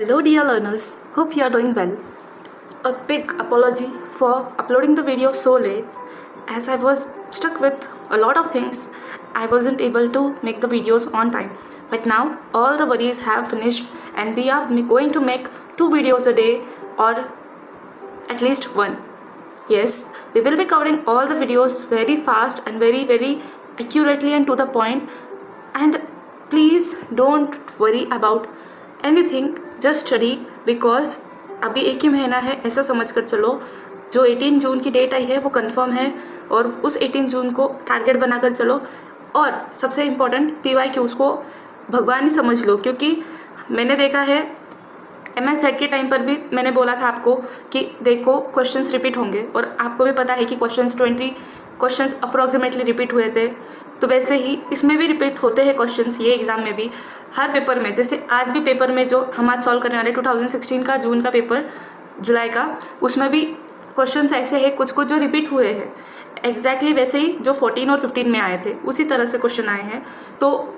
Hello dear learners, hope you are doing well. A big apology for uploading the video so late as I was stuck with a lot of things. I wasn't able to make the videos on time. But now all the worries have finished and we are going to make 2 videos a day or at least one. Yes, we will be covering all the videos very fast and very accurately and to the point. And please don't worry about anything, just study because अभी एक ही महीना है ऐसा समझ कर चलो. जो 18 जून की डेट आई है वो कंफर्म है और उस 18 जून को टारगेट बनाकर चलो. और सबसे इम्पॉर्टेंट PYQs को भगवान ही समझ लो, क्योंकि मैंने देखा है MS सेट के टाइम पर भी मैंने बोला था आपको कि देखो क्वेश्चंस रिपीट होंगे और आपको भी पता है कि 20 क्वेश्चंस अप्रॉक्सीमेटली रिपीट हुए थे. तो वैसे ही इसमें भी रिपीट होते हैं क्वेश्चंस, ये एग्ज़ाम में भी हर पेपर में. जैसे आज भी पेपर में जो हम आज सॉल्व करने वाले 2016 का जून का पेपर, जुलाई का, उसमें भी क्वेश्चंस ऐसे हैं कुछ जो रिपीट हुए हैं. एग्जैक्टली वैसे ही जो 14 और 15 में आए थे उसी तरह से क्वेश्चन आए हैं. तो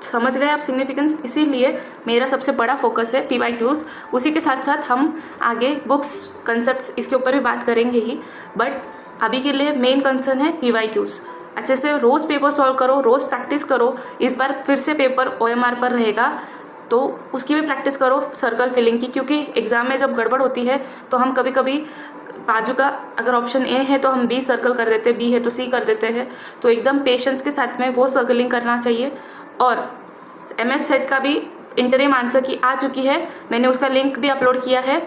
समझ गए आप सिग्निफिकेंस. इसीलिए मेरा सबसे बड़ा फोकस है PYQs. उसी के साथ साथ हम आगे बुक्स, कंसेप्ट्स, इसके ऊपर भी बात करेंगे ही. बट अभी के लिए मेन कंसर्न है PYQs. अच्छे से रोज़ पेपर सॉल्व करो, रोज़ प्रैक्टिस करो. इस बार फिर से पेपर OMR पर रहेगा तो उसकी भी प्रैक्टिस करो, सर्कल फिलिंग की, क्योंकि एग्ज़ाम में जब गड़बड़ होती है तो हम कभी कभी बाजू का अगर ऑप्शन A है तो हम B सर्कल कर देते हैं, B है तो C कर देते हैं. तो एकदम पेशेंस के साथ में वो सर्कलिंग करना चाहिए. और MS सेट का भी इंटरिम आंसर की आ चुकी है, मैंने उसका लिंक भी अपलोड किया है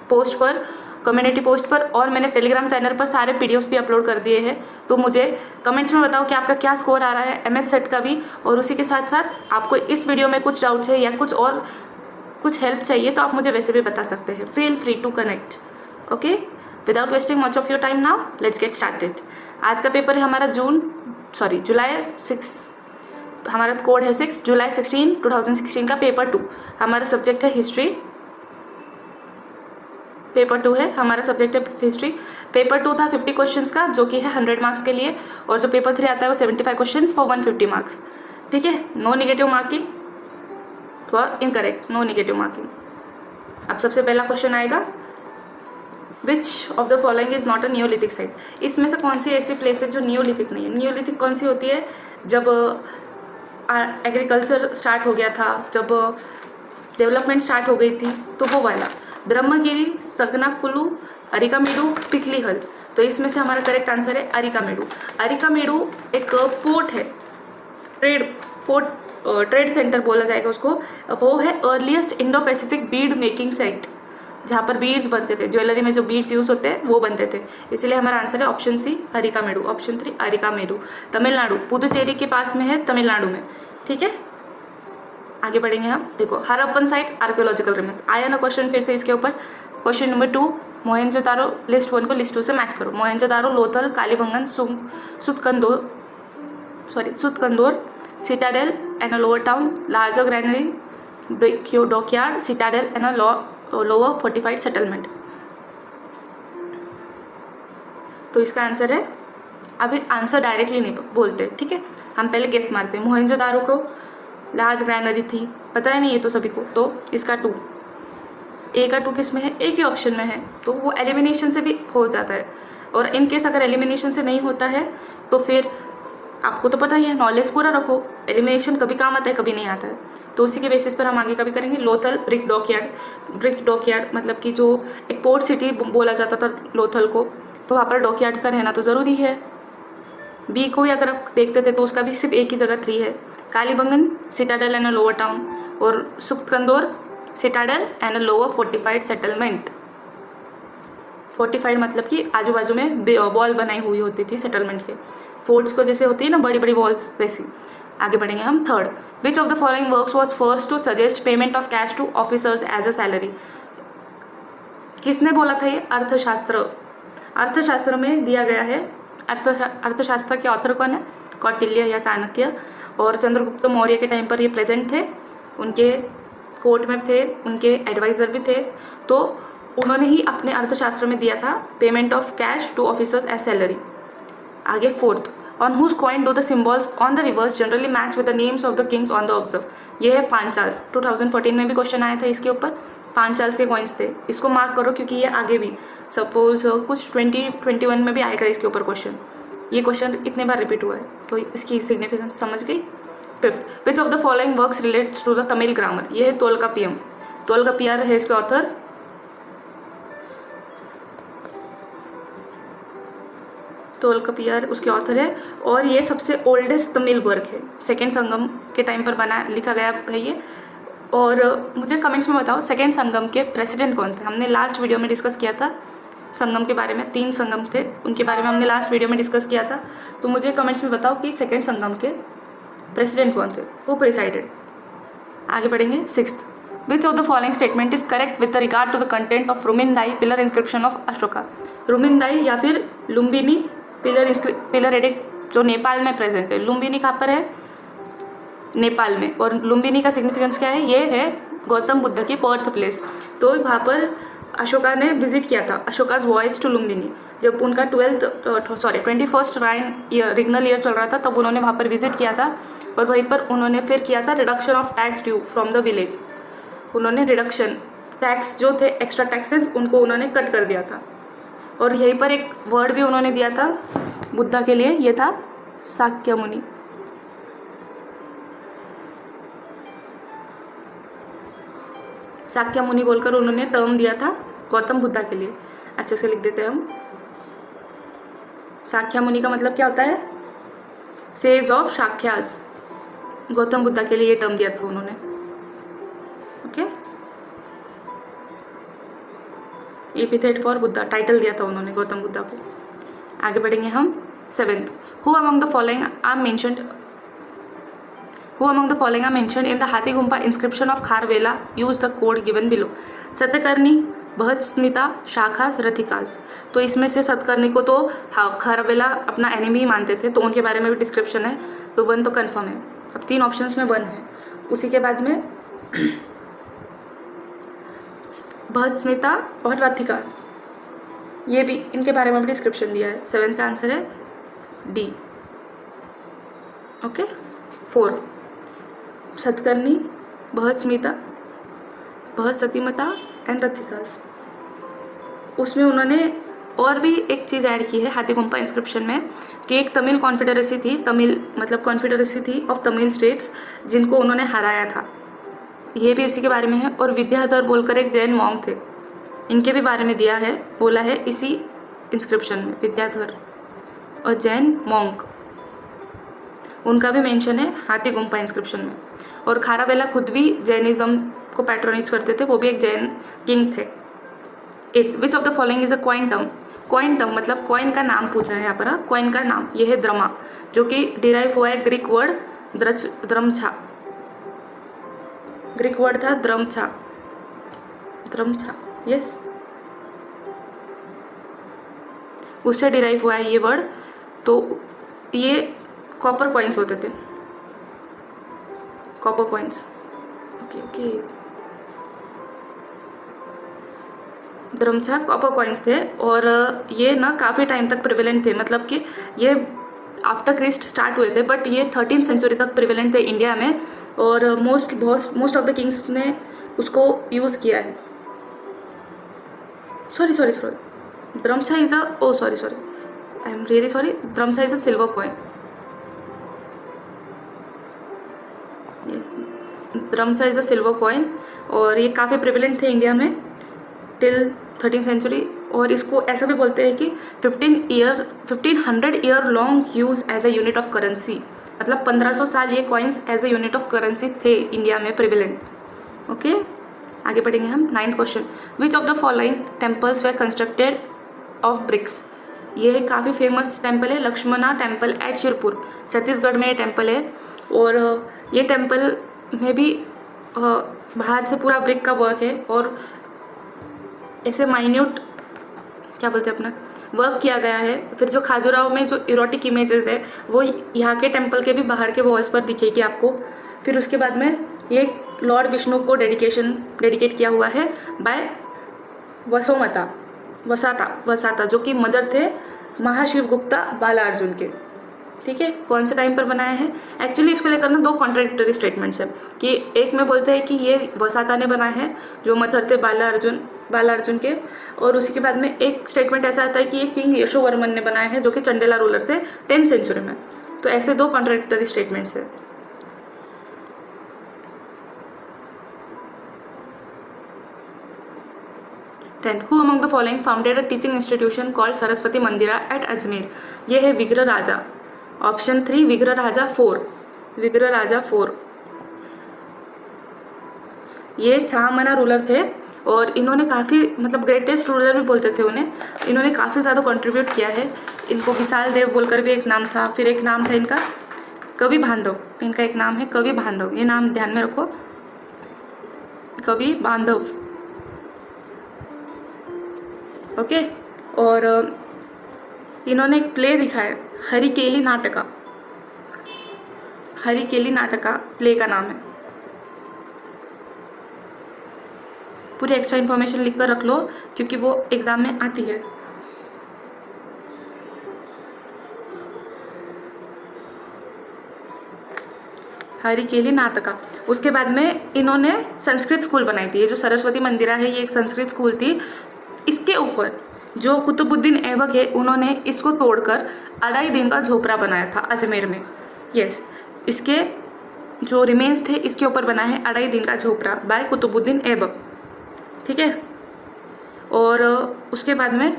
पोस्ट पर, कम्युनिटी पोस्ट पर, और मैंने टेलीग्राम चैनल पर सारे PDFs भी अपलोड कर दिए हैं. तो मुझे कमेंट्स में बताओ कि आपका क्या स्कोर आ रहा है MS सेट का भी. और उसी के साथ साथ आपको इस वीडियो में कुछ डाउट्स है या कुछ हेल्प चाहिए तो आप मुझे वैसे भी बता सकते हैं. Feel free to connect. Okay, without wasting much of your time now let's get started. आज का पेपर है हमारा जुलाई 6, हमारा कोड है 6, जुलाई 16, 2016 का पेपर 2. हमारा सब्जेक्ट है हिस्ट्री. पेपर 2 है, हमारा सब्जेक्ट है हिस्ट्री. पेपर 2 था 50 क्वेश्चंस का, जो कि है 100 मार्क्स के लिए. और जो पेपर 3 आता है वो 75 क्वेश्चंस फॉर 150 मार्क्स. ठीक है, no negative marking for incorrect, no negative marking. अब सबसे पहला क्वेश्चन आएगा, which of the following is not a neolithic site. इसमें से कौन सी ऐसी प्लेस है जो नियोलिथिक नहीं है. नियोलिथिक कौन सी होती है? जब एग्रीकल्चर स्टार्ट हो गया था, जब डेवलपमेंट स्टार्ट हो गई थी, तो वो वाला. ब्रह्मगिरी, सगनाकुलू, अरिकामेडू, पिकलीहल. तो इसमें से हमारा करेक्ट आंसर है अरिकामेडू. अरिकामेडू एक पोर्ट है, ट्रेड सेंटर बोला जाएगा उसको. वो है earliest Indo Pacific bead making site, जहाँ पर बीड्स बनते थे, ज्वेलरी में जो बीड्स यूज होते हैं वो बनते थे. इसलिए हमारा आंसर है option C Arikamedu. Option 3 Arikamedu. Tamil Nadu, Puducherry के पास में है, तमिलनाडु में. ठीक है, आगे बढ़ेंगे हम. देखो, हरप्पन साइट्स, आर्कियोलॉजिकल रिमेन्स. आया ना क्वेश्चन फिर से इसके ऊपर. Question number 2, Mohenjodaro. लिस्ट 1 को लिस्ट 2 से मैच करो. Mohenjodaro, Lothal, Kalibangan, Sutkagendor, citadel and a lower town, larger granary, dockyard, citadel and a lower fortified settlement. तो इसका आंसर है, अभी आंसर डायरेक्टली नहीं बोलते, ठीक है, हम पहले गेस मारते हैं. मोहनजोदारो को लार्ज ग्रैनरी थी, पता है नहीं ये तो सभी को. तो इसका 2, A का 2 किस में है? एक ही ऑप्शन में है, तो वो एलिमिनेशन से भी हो जाता है. और इन केस अगर एलिमिनेशन से नहीं होता है तो फिर आपको तो पता ही है, नॉलेज पूरा रखो. एलिमिनेशन कभी काम आता है, कभी नहीं आता है. तो उसी के बेसिस पर हम आगे कभी करेंगे. लोथल, ब्रिक डॉकयार्ड मतलब कि जो एक पोर्ट सिटी बोला जाता था लोथल को, तो वहाँ पर डॉकयार्ड का रहना तो ज़रूरी है. B को ही अगर आप देखते थे तो उसका भी सिर्फ एक ही जगह 3 है. Kalibangan, citadel and a lower town, और Sutkagendor, citadel and a lower fortified settlement. Fortified मतलब कि आजू बाजू में वॉल बनाई हुई होती थी सेटलमेंट के. फोर्ट्स को जैसे होती है ना बड़ी बड़ी वॉल्स, वैसी. आगे बढ़ेंगे हम. 3rd, which of the following works was first to suggest payment of cash to officers as a salary. किसने बोला था ये? अर्थशास्त्र. अर्थशास्त्र में दिया गया है. अर्थशास्त्र के ऑथर कौन है? कौटिल्य या चाणक्य. और चंद्रगुप्त मौर्य के टाइम पर ये प्रेजेंट थे, उनके कोर्ट में थे, उनके एडवाइज़र भी थे. तो उन्होंने ही अपने अर्थशास्त्र में दिया था payment of cash to officers as salary. आगे 4th, on whose coin do the symbols on the reverse generally match with the names of the kings on the ऑब्जर्व. ये है पांचाल. 2014 में भी क्वेश्चन आया था इसके ऊपर. 5 साल के कॉइन्स थे। इसको मार्क करो क्योंकि ये आगे भी सपोज कुछ 2021 में भी आएगा इसके ऊपर क्वेश्चन। ये क्वेश्चन इतने बार रिपीट हुआ है तो इसकी सिग्निफिकेंस समझ गई। Fifth, which of the following works relates to the Tamil grammar. ये है तोलकापियम। तोलकापियर है इसके ऑथर। तोलकापियर उसके ऑथर है और ये सबसे ओल्डेस्ट तमिल वर्क है। सेकेंड संगम के टाइम पर बना लिखा गया है ये। और मुझे कमेंट्स में बताओ सेकेंड संगम के प्रेसिडेंट कौन थे। हमने लास्ट वीडियो में डिस्कस किया था संगम के बारे में, 3 संगम थे उनके बारे में हमने लास्ट वीडियो में डिस्कस किया था। तो मुझे कमेंट्स में बताओ कि सेकेंड संगम के प्रेसिडेंट कौन थे, वो प्रिसाइडेड। आगे बढ़ेंगे। Sixth, which of the following statement is correct with regard to the content of Rummindei pillar inscription of Ashoka. Rummindei या फिर लुम्बिनी पिलर एडिक्ट जो नेपाल में प्रेजेंट है। लुम्बिनी कहाँ पर है, नेपाल में। और लुम्बिनी का सिग्निफिकेंस क्या है, ये है गौतम बुद्ध की बर्थ प्लेस। तो वहाँ पर अशोका ने विजिट किया था, अशोकाज वॉयज टू लुम्बिनी। जब उनका 21st रिग्नल ईयर चल रहा था तब उन्होंने वहाँ पर विजिट किया था और वहीं पर उन्होंने फिर किया था reduction of tax due from the village. उन्होंने रिडक्शन टैक्स जो थे एक्स्ट्रा टैक्सेस उनको उन्होंने कट कर दिया था। और यहीं पर एक वर्ड भी उन्होंने दिया था बुद्धा के लिए, ये था शाक्य मुनि। शाक्य मुनि बोलकर उन्होंने टर्म दिया था गौतम बुद्धा के लिए। अच्छे से लिख देते हैं हम। शाक्य मुनि का मतलब क्या होता है, सेज ऑफ शाक्यास। गौतम बुद्धा के लिए ये टर्म दिया था उन्होंने। Okay, epithet for Buddha title दिया था उन्होंने गौतम बुद्धा को। आगे बढ़ेंगे हम। 7th, who among the following are mentioned in the Hathigumpha inscription of Kharavela use the code given below. Satakarni, Brihaspatimitra, Shakas, Rathikas. तो इसमें से सतकर्णी को तो खारवेला अपना एनिमी मानते थे तो उनके बारे में भी डिस्क्रिप्शन है, तो 1 तो कन्फर्म है। अब 3 ऑप्शंस में 1 है। उसी के बाद में बृहस्मिता और रथिकास, ये भी इनके बारे में भी डिस्क्रिप्शन दिया है। 7th का आंसर है डी। ओके। 4, सतकर्णी, बृहस्मिता, बृहस्पतिमता एंड रथिकास। उसमें उन्होंने और भी एक चीज़ ऐड की है हाथीगुम्पा इंस्क्रिप्शन में कि एक तमिल कॉन्फेडरेसी थी, तमिल मतलब कॉन्फेडरेसी थी ऑफ तमिल स्टेट्स जिनको उन्होंने हराया था, ये भी इसी के बारे में है। और विद्याधर बोलकर एक जैन मॉन्क थे, इनके भी बारे में दिया है, बोला है इसी इंस्क्रिप्शन में। विद्याधर और जैन मॉन्क, उनका भी मेंशन है हाथीगुम्पा इंस्क्रिप्शन में। और खारावेला खुद भी जैनिज्म को पैट्रोनाइज करते थे, वो भी एक जैन किंग थे। 8, विच of the following is a coin term. Coin term मतलब कॉइन का नाम पूछा है यहाँ पर। कॉइन का नाम ये है द्रमा, जो कि डिराइव हुआ है ग्रीक वर्ड द्रमछा। ग्रीक वर्ड था द्रमछा, यस, उससे डिराइव हुआ है ये वर्ड। तो ये कॉपर कॉइन्स होते थे, copper coins. Okay, drachma copper coins थे और ये ना काफ़ी टाइम तक प्रिवेलेंट थे, मतलब कि ये आफ्टर क्रिस्ट स्टार्ट हुए थे बट ये 13th सेंचुरी तक प्रिवेलेंट थे इंडिया में। और मोस्ट ऑफ द किंग्स ने उसको यूज़ किया है। Sorry, drachma is a I am really sorry, drachma is a silver coin. Yes, drachma is a silver coin और ये काफ़ी प्रिवेलेंट थे इंडिया में टिल 13th सेंचुरी। और इसको ऐसा भी बोलते हैं कि 1500 year long use as a unit of currency, मतलब 1500 साल ये coins as a unit of currency थे इंडिया में प्रिवेलेंट। ओके, आगे बढ़ेंगे हम। 9th question, which of the following temples were constructed of bricks. ये काफ़ी फेमस टेम्पल है, लक्ष्मणा टेम्पल एट शिरपुर, छत्तीसगढ़ में ये टेम्पल है। और ये टेम्पल में भी बाहर से पूरा ब्रिक का वर्क है और ऐसे माइन्यूट क्या बोलते हैं अपना वर्क किया गया है। फिर जो खाजुराहो में जो इरोटिक इमेजेस है वो यहाँ के टेम्पल के भी बाहर के वॉल्स पर दिखेगी आपको। फिर उसके बाद में ये लॉर्ड विष्णु को डेडिकेट किया हुआ है बाय वसाता जो कि मदर थे महाशिव गुप्ता बाला अर्जुन के। ठीक है, कौन से टाइम पर बनाया है। एक्चुअली इसको लेकर ना दो कॉन्ट्राडिक्टरी स्टेटमेंट्स है कि एक में बोलते हैं कि ये वसाता ने बनाया है जो मदर थे बाला अर्जुन के, और उसी के बाद में एक स्टेटमेंट ऐसा आता है कि ये किंग यशोवर्मन ने बनाया है जो कि चंडेला रूलर थे 10th सेंचुरी में। तो ऐसे दो कॉन्ट्राडिक्टरी स्टेटमेंट्स है। Tenth, who among the following founded a teaching institution called Saraswati Mandira at Ajmer. ये है विग्रह राजा। ऑप्शन 3 विग्रह राजा 4। विग्रह राजा 4 ये चाहमना रूलर थे और इन्होंने काफ़ी मतलब ग्रेटेस्ट रूलर भी बोलते थे उन्हें। इन्होंने काफ़ी ज़्यादा कंट्रीब्यूट किया है। इनको विशाल देव बोलकर भी एक नाम था, फिर एक नाम था इनका कवि बांधव। इनका एक नाम है कवि बांधव, ये नाम ध्यान में रखो, कवि बांधव। ओके, और इन्होंने एक प्ले लिखा है हरिकेली नाटका। हरिकेली नाटका प्ले का नाम है। पूरी एक्स्ट्रा इन्फॉर्मेशन लिख कर रख लो क्योंकि वो एग्जाम में आती है। हरिकेली नाटका। उसके बाद में इन्होंने संस्कृत स्कूल बनाई थी। ये जो सरस्वती मंदिरा है ये एक संस्कृत स्कूल थी। इसके ऊपर जो कुतुबुद्दीन ऐबक है उन्होंने इसको तोड़कर 2.5 दिन का झोपड़ा बनाया था अजमेर में। यस, इसके जो रिमेन्स थे इसके ऊपर बना है 2.5 दिन का झोपड़ा बाय कुतुबुद्दीन ऐबक। ठीक है, और उसके बाद में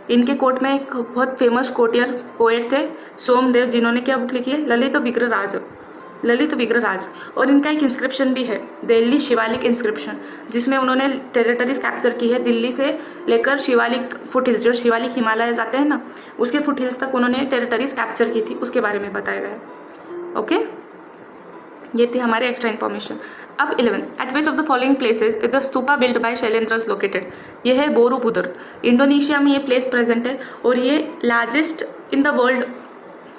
इनके कोर्ट में एक बहुत फेमस कोर्टियर पोएट थे सोमदेव, जिन्होंने क्या बुक लिखी है ललित विग्रह राज। और इनका एक इंस्क्रिप्शन भी है दिल्ली शिवालिक इंस्क्रिप्शन, जिसमें उन्होंने टेरिटरीज कैप्चर की है दिल्ली से लेकर शिवालिक फुटहिल्स, जो शिवालिक हिमालय जाते हैं ना उसके फुटहिल्स तक उन्होंने टेरिटरीज कैप्चर की थी, उसके बारे में बताया गया है। ओके, ये थी हमारे एक्स्ट्रा इन्फॉर्मेशन। अब 11, at which of the following places is the stupa build by Shailendras located. ये है बोरोबुदर, इंडोनेशिया में ये प्लेस प्रेजेंट है और ये largest in the world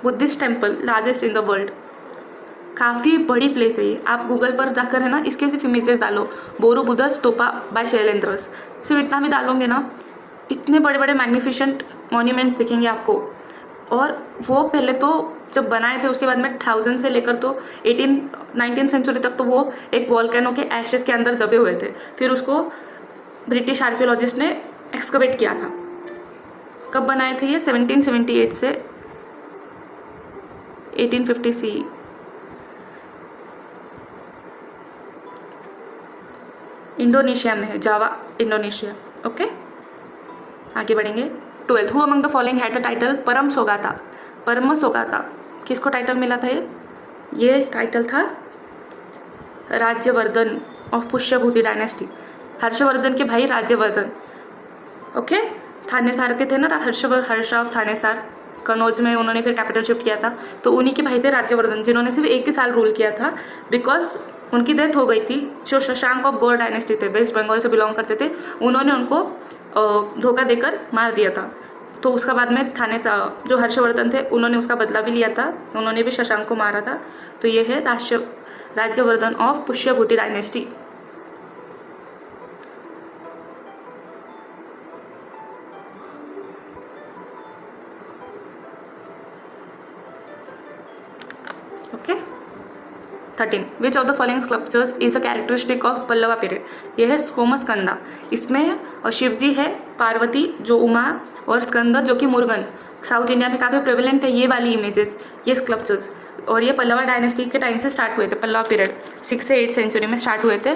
Buddhist temple, largest in the world. काफ़ी बड़ी प्लेस है ये। आप गूगल पर जाकर है ना इसके सिर्फ इमेजेस डालो, बोरोबुदर स्तूपा बाय शैलेंद्रस, सिर्फ इतना भी डालोगे ना इतने बड़े बड़े मैग्निफिशेंट मॉन्यूमेंट्स दिखेंगे आपको। और वो पहले तो जब बनाए थे उसके बाद में 1000 से लेकर तो 19th सेंचुरी तक तो वो एक वॉल्केनो के एशेस के अंदर दबे हुए थे। फिर उसको ब्रिटिश आर्कियोलॉजिस्ट ने एक्सकवेट किया था। कब बनाए थे ये? 1778 से 1850 CE। इंडोनेशिया में है, जावा इंडोनेशिया। ओके, आगे बढ़ेंगे। 12, who among the following had the title परम सोगाता। किसको टाइटल मिला था ये टाइटल था राज्यवर्धन ऑफ पुष्यभूति डायनेस्टी, हर्षवर्धन के भाई राज्यवर्धन। ओके, थानेसार के थे ना हर्ष ऑफ थानेसार, कनौज में उन्होंने फिर कैपिटल शिफ्ट किया था, तो उन्हीं के भाई थे राज्यवर्धन, जिन्होंने सिर्फ 1 ही साल रूल किया था बिकॉज उनकी डेथ हो गई थी। जो शशांक ऑफ गौर डायनेस्टी थे, वेस्ट बंगाल से बिलोंग करते थे, उन्होंने उनको धोखा देकर मार दिया था। तो उसका बाद में जो हर्षवर्धन थे उन्होंने उसका बदला भी लिया था, उन्होंने भी शशांक को मारा था। तो ये है Rajyavardhan of Pushyabhuti dynasty. Okay, 13, which of the following sculptures is a characteristic of Pallava period. यह है सोमस्कंदा। इसमें शिवजी है, पार्वती जो उमा, और स्कंद जो कि मुर्गन। साउथ इंडिया में काफ़ी प्रेवलेंट है ये वाली इमेजेस, ये स्कल्पचर्स। और ये पल्लवा डायनेस्टी के टाइम से स्टार्ट हुए थे, पल्लवा पीरियड 6 से 8 सेंचुरी में स्टार्ट हुए थे।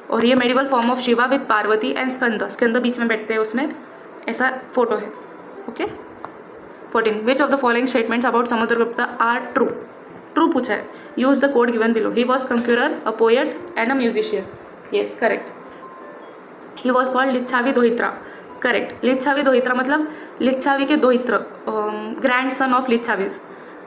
और ये medieval form of Shiva with Parvati and Skanda बीच में बैठते हैं, उसमें ऐसा फोटो है। Okay, 14, which of the following statements about Samudragupta are true. True पूछा है। Use the code given below. He was conqueror, a poet and a musician. Yes, correct. He was called Lichchhavi दोहित्रा। करेक्ट, लिच्छावी दोहित्रा मतलब लिच्छावी के दोहित्र, ग्रैंड सन ऑफ लिच्छावीज।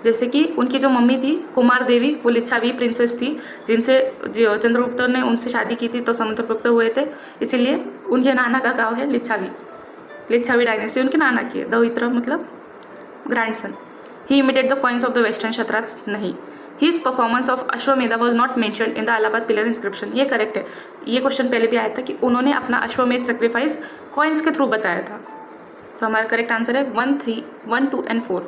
जैसे कि उनकी जो मम्मी थी कुमार देवी, वो लिच्छावी प्रिंसेस थी, जिनसे चंद्रगुप्त ने उनसे शादी की थी तो समुद्रगुप्त हुए थे, इसीलिए उनके नाना का गाँव है लिच्छावी डायनेस्टी उनके नाना की है। दोहित्र मतलब grandson. He imitated the coins of the western Kshatrapas. नहीं। His performance of Ashvamedha was not mentioned in the Allahabad pillar inscription. ये करेक्ट है। ये क्वेश्चन पहले भी आया था कि उन्होंने अपना अश्वमेध सेक्रीफाइस कॉइन्स के थ्रू बताया था। तो हमारा करेक्ट आंसर है 1, 3, 1, 2 and 4।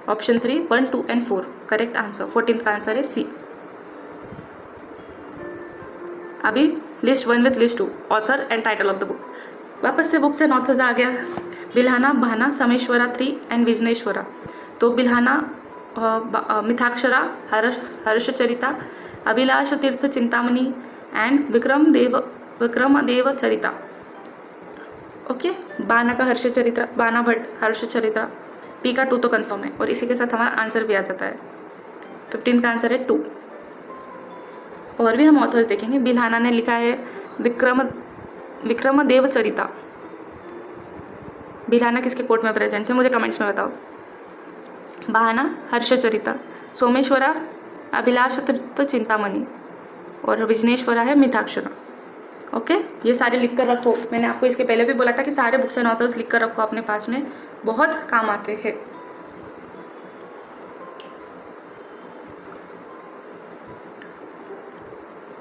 Option 3 1, 2 and 4 correct answer. 14th का आंसर है सी। अभी list 1 with list 2 author and title of the book. वापस से बुक्स एंड ऑथर्स आ गया। बिल्हाना भाना समेश्वरा 3 एंड विजनेश्वरा। तो बिल्हाना मिथाक्षरा हर्षचरिता, अभिलाष तीर्थ चिंतामणि एंड विक्रमदेव चरिता। ओके, बाना का हर्षचरित्र, बाना भट्ट हर्षचरित्र। पी का 2 तो कंफर्म है और इसी के साथ हमारा आंसर भी आ जाता है। 15th का आंसर है 2। और भी हम ऑथर्स देखेंगे। बिल्हाना ने लिखा है विक्रमदेव चरिता। बिल्हाना किसके कोर्ट में प्रेजेंट थे, मुझे कमेंट्स में बताओ। बहाना हर्षचरिता, सोमेश्वरा अभिलाष तीर्थ चिंतामणि और विजनेश्वरा है मिथाक्षरा। ओके, ये सारे लिख कर रखो। मैंने आपको इसके पहले भी बोला था कि सारे बुक्स एंड ऑथर्स लिख कर रखो अपने पास में, बहुत काम आते हैं।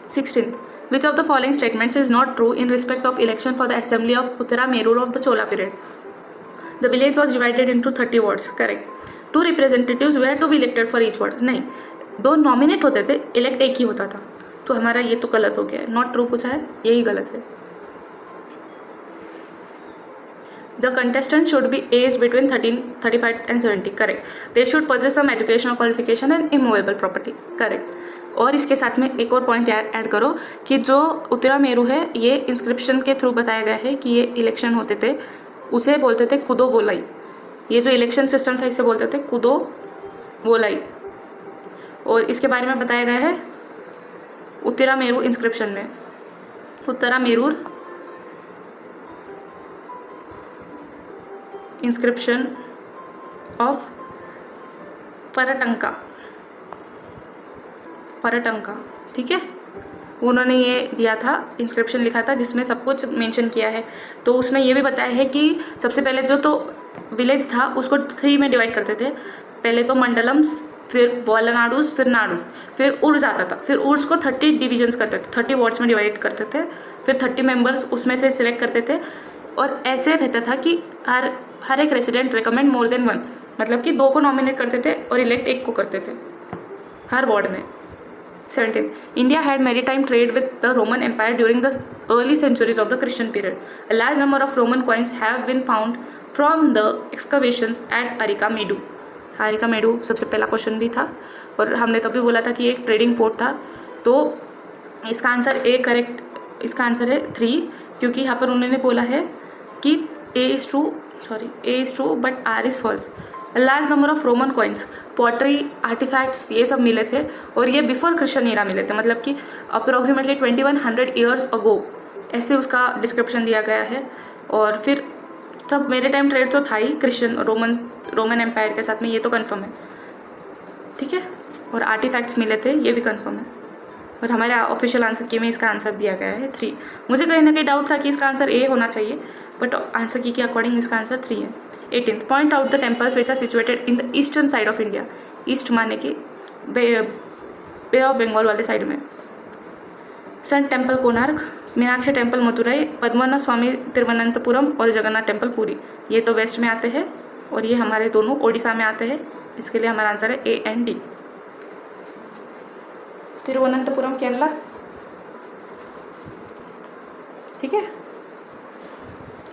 Sixteenth, which of the following statements is not true in respect of election for the assembly of Uttara Merur of the Chola period? The village was divided into 30 wards. Correct. 2 representatives were to be elected for each ward. नहीं, 2 nominate होते थे, elect एक ही होता था। तो हमारा ये तो गलत हो गया है, नॉट ट्रू पूछा है, यही गलत है। The contestants should be aged between 13, 35 and 70. Correct. They should possess some educational qualification and immovable property. Correct. और इसके साथ में एक और पॉइंट ऐड करो कि जो उत्तरा मेरू है ये इंस्क्रिप्शन के थ्रू बताया गया है कि ये इलेक्शन होते थे, उसे बोलते थे कुदो वोलाई। ये जो इलेक्शन सिस्टम था इसे बोलते थे कुदो वोलाई। और इसके बारे में बताया गया है उत्तरा मेरू इंस्क्रिप्शन में। उत्तरा मेरूर इंस्क्रिप्शन ऑफ परटंका, ठीक है, उन्होंने ये दिया था, इंस्क्रिप्शन लिखा था जिसमें सब कुछ मेंशन किया है। तो उसमें ये भी बताया है कि सबसे पहले जो तो विलेज था उसको 3 में डिवाइड करते थे। पहले तो मंडलम्स, फिर वॉलनाडूस, फिर नाडूस, फिर उर्स आता था। फिर उर्स को 30 डिविजन्स करते थे, 30 वार्ड्स में डिवाइड करते थे। फिर 30 मेंबर्स उसमें से सिलेक्ट करते थे। और ऐसे रहता था कि हर एक रेसिडेंट रिकमेंड मोर देन 1, मतलब कि 2 को नॉमिनेट करते थे और इलेक्ट 1 को करते थे हर वार्ड में। 17. India had maritime trade with the Roman Empire during the early centuries of the Christian period. A large number of Roman coins have been found from the excavations at Arikamedu. Arikamedu सबसे पहला question भी था और हमने तभी बोला था कि एक ट्रेडिंग पोर्ट था। तो इसका आंसर ए करेक्ट, इसका आंसर है 3, क्योंकि यहाँ पर उन्होंने बोला है कि A is true but R is false. Large number of Roman coins, pottery artifacts ये सब मिले थे और ये बिफोर क्रिश्चियन ईरा मिले थे, मतलब कि अप्रोक्सीमेटली 2100 ईयर्स अगो, ऐसे उसका डिस्क्रिप्शन दिया गया है। और फिर तब मेरे टाइम ट्रेड तो था ही क्रिश्चियन रोमन एम्पायर के साथ में, ये तो कन्फर्म है, ठीक है। और आर्टिफैक्ट्स मिले थे, ये भी कन्फर्म है। और हमारे ऑफिशियल आंसर की में इसका आंसर दिया गया है 3। मुझे कहीं ना कहीं डाउट था कि इसका आंसर ए होना चाहिए, बट आंसर की के अकॉर्डिंग इसका आंसर 3 है। 18th, point out the temples which are situated in the eastern side of India. East माने कि बे ऑफ बंगाल वाले साइड में। Sun temple Konark, Meenakshi temple Madurai, Padmanabha Swamy Thiruvananthapuram और जगन्नाथ टेम्पल पुरी। ये तो वेस्ट में आते हैं और ये हमारे दोनों ओडिशा में आते हैं। इसके लिए हमारा आंसर है A and D. Thiruvananthapuram Kerala, ठीक है।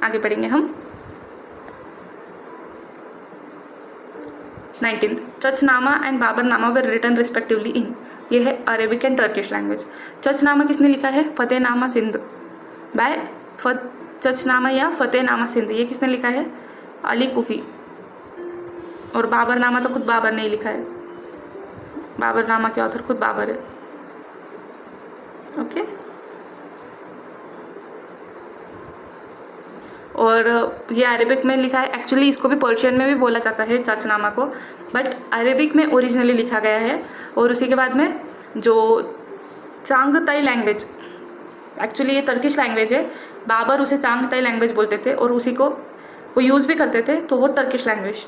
आगे बढ़ेंगे हम। 19th, Chachnama and Baburnama were written respectively in. ये है Arabic and Turkish language. Chachnama किसने लिखा है? फतेहनामा सिंध बाय चचनामा या फतेहनामा सिंध, ये किसने लिखा है? अली कुफी। और बाबरनामा तो खुद बाबर ने ही लिखा है, बाबरनामा के ऑथर खुद बाबर है। ओके और ये अरेबिक में लिखा है। एक्चुअली इसको भी पर्शियन में भी बोला जाता है चचनामा को, बट अरेबिक में ओरिजिनली लिखा गया है। और उसी के बाद में जो चांगताई लैंग्वेज, एक्चुअली ये टर्किश लैंग्वेज है, बाबर उसे चांगताई लैंग्वेज बोलते थे और उसी को वो यूज़ भी करते थे, तो वो टर्किश लैंग्वेज,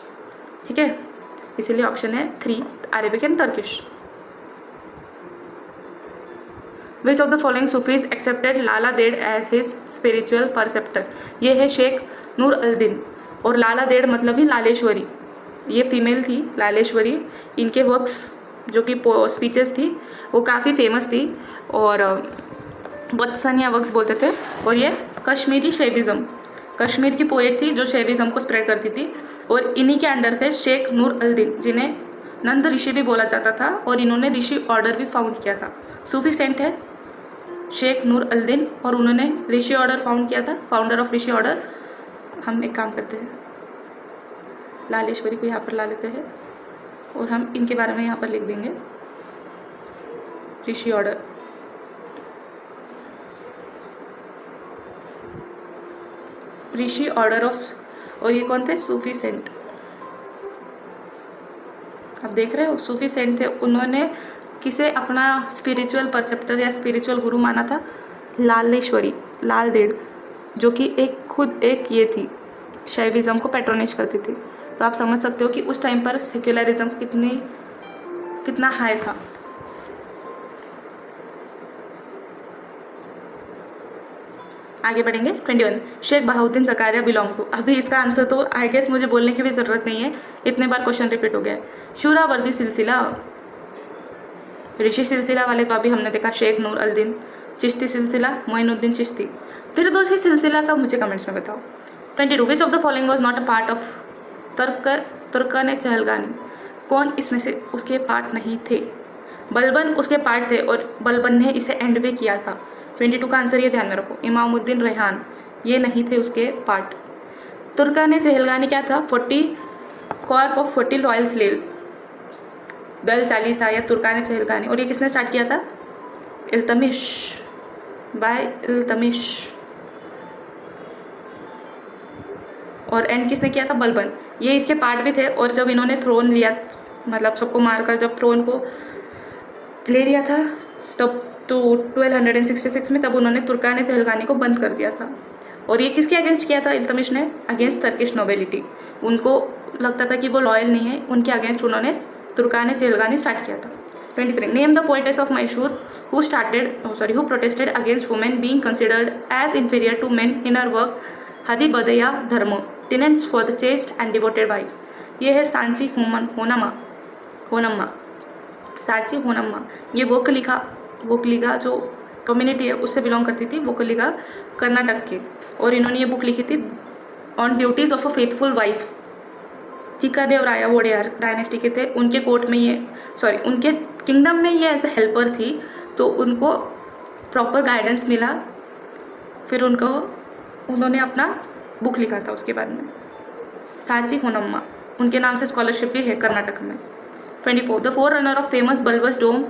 ठीक है। इसीलिए ऑप्शन है 3, Arabic and Turkish. Which of the following Sufis accepted Lal Ded as his spiritual परसेप्टर। ये है शेख नूर अल दिन। और लाला देड मतलब ही लालेश्वरी, ये फीमेल थी लालेश्वरी। इनके वर्क्स जो कि स्पीचेस थी वो काफ़ी फेमस थी और बत्सनिया वर्क्स बोलते थे। और ये कश्मीरी शैविज़म, कश्मीर की पोएट थी जो शैविज़म को स्प्रेड करती थी। और इन्हीं के अंडर थे शेख नूर अल दिन, जिन्हें नंद ऋषि भी बोला जाता था और इन्होंने ऋषि ऑर्डर भी फाउंड किया था। सूफी सेंट है शेख नूर अल दिन और उन्होंने ऋषि ऑर्डर फाउंड किया था, फाउंडर ऑफ ऋषि ऑर्डर। हम एक काम करते हैं, लालेश्वरी को यहाँ पर ला लेते हैं और हम इनके बारे में यहाँ पर लिख देंगे ऋषि ऑर्डर। ऋषि ऑर्डर ऑफ, और ये कौन थे? Sufi saint. आप देख रहे हो, सूफी सेंट थे। उन्होंने किसे अपना स्पिरिचुअल परसेप्टर या स्पिरिचुअल गुरु माना था? लालेश्वरी, लाल देड़, जो कि एक खुद एक ये थी, शैविज़म को पैट्रोनेज करती थी। तो आप समझ सकते हो कि उस टाइम पर सेक्युलरिज्म कितना हाई था। आगे बढ़ेंगे। 21 शेख बहाउद्दीन ज़कारिया बिलोंग टू। अभी इसका आंसर तो आई गेस मुझे बोलने की भी ज़रूरत नहीं है, इतने बार क्वेश्चन रिपीट हो गया है। शूरावर्दी सिलसिला, ऋषि सिलसिला वाले तो अभी हमने देखा शेख नूर अल दिन। चिश्ती सिलसिला मोइनुद्दीन चिश्ती। फिरदौसी सिलसिला का मुझे कमेंट्स में बताओ। 22 which of the following was not a part of Turkan Chahalgani. कौन इसमें से उसके पार्ट नहीं थे? बलबन उसके पार्ट थे और बलबन ने इसे एंड भी किया था। 22 का आंसर ये ध्यान में रखो। इमामुद्दीन रेहान, ये नहीं थे उसके पार्ट। तुर्कन चहलगानी क्या था? 40 कॉर्प ऑफ 40 रॉयल स्लेव्स, दल चालीसा या तुर्कान चहलगानी। और ये किसने स्टार्ट किया था? इल्तमिश, बाय इल्तमिश। और एंड किसने किया था? बलबन। ये इसके पार्ट भी थे। और जब इन्होंने थ्रोन लिया, मतलब सबको मारकर जब थ्रोन को ले लिया था, तब तो 1266 में तब उन्होंने तुर्कान चहलगानी को बंद कर दिया था। और ये किसके अगेंस्ट किया था? इल्तमिश ने अगेंस्ट टर्किश नोबेलिटी। उनको लगता था कि वो लॉयल नहीं है, उनके अगेंस्ट उन्होंने तुर्कान चहलगानी स्टार्ट किया था। 23 name the poetess of Mysore who protested against women being considered as inferior to men in her work Hadibadeya Dharma tenets for the chaste and devoted wives. ये है सांची होनम्मा, सांची होनम्मा। ये वोकलिगा जो कम्युनिटी है उससे बिलोंग करती थी, वोकलिगा कर्नाटक के। और इन्होंने ये बुक लिखी थी on duties of a faithful wife. Chikkadeva Raya Wodeyar dynasty के थे। उनके कोर्ट में उनके किंगडम में ये एज ए हेल्पर थी, तो उनको प्रॉपर गाइडेंस मिला। फिर उन्होंने अपना बुक लिखा था उसके बारे में, सांची होनम्मा। उनके नाम से स्कॉलरशिप भी है कर्नाटक में। 24 the forerunner of famous bulbous dome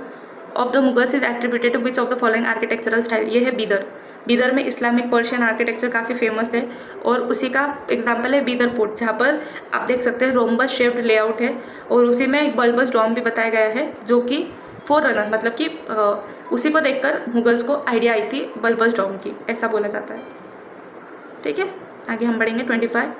of the Mughals is attributed to which of the following architectural style. ये है बीदर में इस्लामिक पर्शियन आर्किटेक्चर काफ़ी फेमस है। और उसी का एग्जाम्पल है बीदर फोर्ट, जहाँ पर आप देख सकते हैं रोम्बस शेप्ड लेआउट है और उसी में एक बल्बस डोम भी बताया गया है, जो कि फोर रनर, मतलब कि उसी को देखकर मुगल्स को आइडिया आई थी बल्बस डोम की, ऐसा बोला जाता है। ठीक है, आगे हम बढ़ेंगे। 25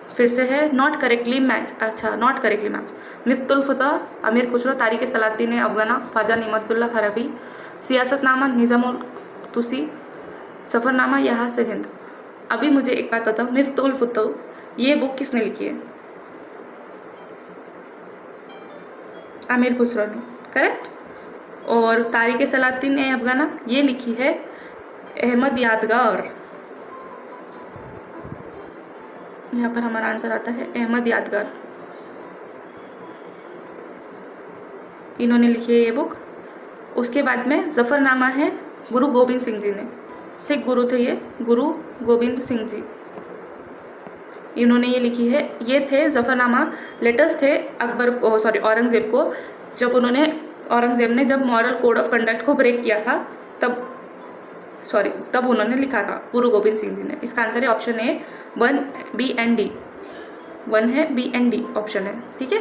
फिर से है नॉट करेक्टली मैच। अच्छा, नॉट करेक्टली मैच। मिफ्तुल फतह, अमीर खुसरो, तारिक सलातीन अफगाना, ख्वाजा निमतुल्लाह हरबी, सियासतनामा निज़ामुल तुसी, सफ़रनामा यहाँ से हिंद। अभी मुझे एक बात बताओ, मिफ्तुल फतह ये बुक किसने लिखी है? अमीर खुसरो ने, करेक्ट। और तारिक सलातीन अफगाना ये लिखी है अहमद यादगार। यहाँ पर हमारा आंसर आता है अहमद यादगार, इन्होंने लिखी है ये बुक। उसके बाद में ज़फ़रनामा है गुरु गोबिंद सिंह जी ने, सिख गुरु थे ये, गुरु गोबिंद सिंह जी, इन्होंने ये लिखी है। ये थे ज़फ़रनामा, लेटर्स थे औरंगज़ेब को, औरंगज़ेब ने जब मॉरल कोड ऑफ कंडक्ट को ब्रेक किया था तब उन्होंने लिखा था, गुरु गोबिंद सिंह जी ने। इसका आंसर है option A 1 B and D, 1 है B and D ऑप्शन है। ठीक है,